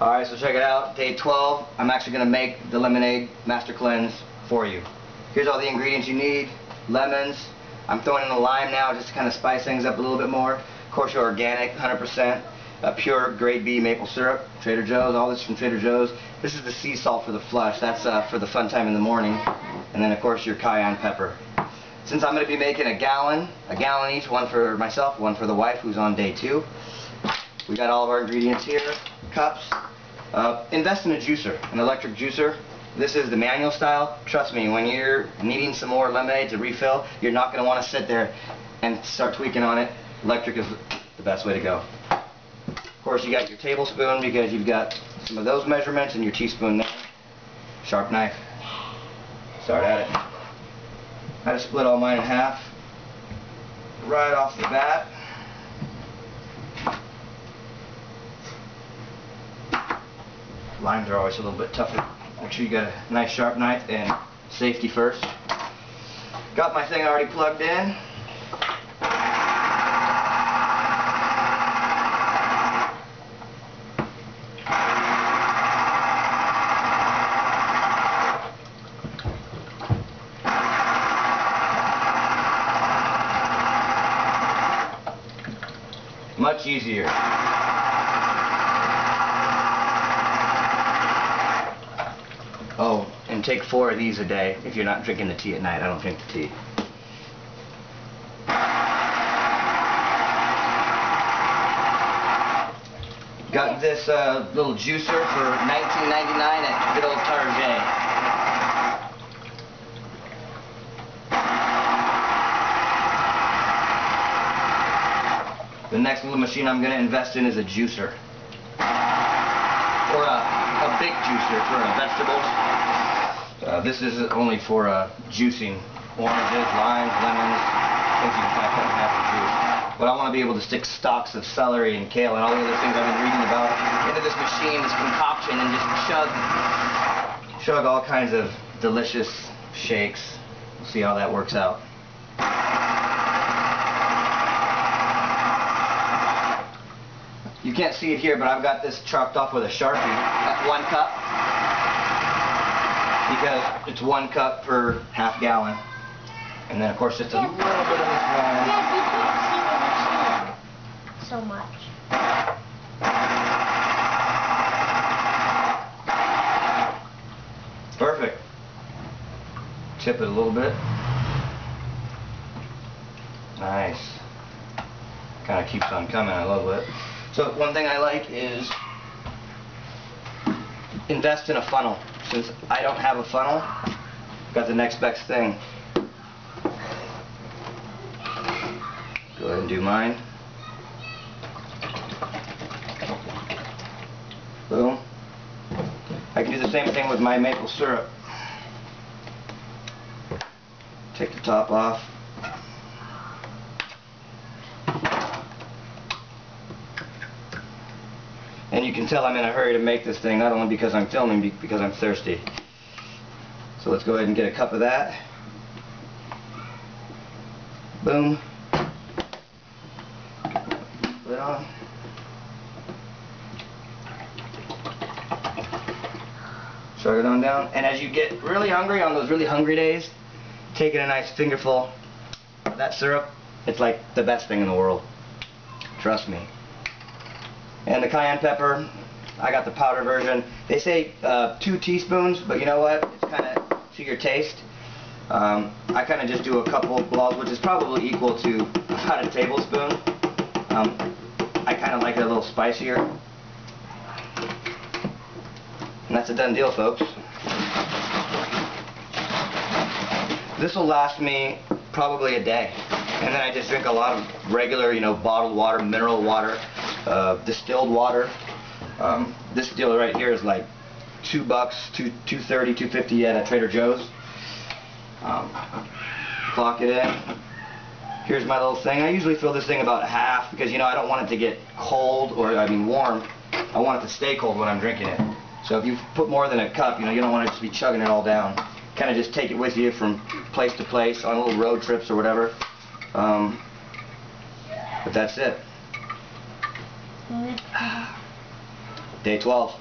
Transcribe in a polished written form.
Alright, so check it out. Day 12, I'm actually going to make the Lemonade Master Cleanse for you. Here's all the ingredients you need. Lemons. I'm throwing in a lime now just to kind of spice things up a little bit more. Of course, your organic, 100%. Pure grade B maple syrup. Trader Joe's. All this from Trader Joe's. This is the sea salt for the flush. That's for the fun time in the morning. And then, of course, your cayenne pepper. Since I'm going to be making a gallon each, one for myself, one for the wife who's on day 2. We got all of our ingredients here. Cups. Invest in a juicer, an electric juicer. This is the manual style. Trust me, when you're needing some more lemonade to refill, you're not going to want to sit there and start tweaking on it. Electric is the best way to go. Of course, you got your tablespoon because you've got some of those measurements, and your teaspoon there. Sharp knife. Start at it. I just split all mine in half right off the bat. Limes are always a little bit tougher. Make sure you got a nice sharp knife, and safety first. Got my thing already plugged in. Much easier. Oh, and take 4 of these a day if you're not drinking the tea at night. I don't drink the tea. Got this little juicer for $19.99 at good old Target. The next little machine I'm going to invest in is a juicer. Or a big juicer for vegetables. This is only for juicing oranges, limes, lemons, things you can kind of cut in half and juice. But I want to be able to stick stalks of celery and kale and all the other things I've been reading about into this machine, this concoction, and just chug all kinds of delicious shakes. We'll see how that works out. You can't see it here, but I've got this chalked off with a Sharpie at 1 cup because it's 1 cup per half gallon. And then, of course, just a little bit of this wine. Yes, you can't see so much. Perfect. Tip it a little bit. Nice. Kind of keeps on coming. I love it. So one thing I like is invest in a funnel. Since I don't have a funnel, got the next best thing. Go ahead and do mine. Boom. I can do the same thing with my maple syrup. Take the top off. And you can tell I'm in a hurry to make this thing, not only because I'm filming, because I'm thirsty. So let's go ahead and get a cup of that. Boom. Put it on. Chug it on down. And as you get really hungry on those really hungry days, taking a nice fingerful of that syrup, it's like the best thing in the world. Trust me. And the cayenne pepper, I got the powder version. They say 2 teaspoons, but you know what? It's kind of to your taste. I kind of just do a couple of balls, which is probably equal to about a tablespoon. I kind of like it a little spicier. And that's a done deal, folks. This will last me probably a day. And then I just drink a lot of regular, bottled water, mineral water. Distilled water. This deal right here is like $2, $2.30, $2.50 at Trader Joe's. Clock it in. Here's my little thing. I usually fill this thing about half because I don't want it to get cold or warm. I want it to stay cold when I'm drinking it. So if you put more than a cup, you don't want to just be chugging it all down. Kind of just take it with you from place to place on little road trips or whatever. But that's it. Day 12.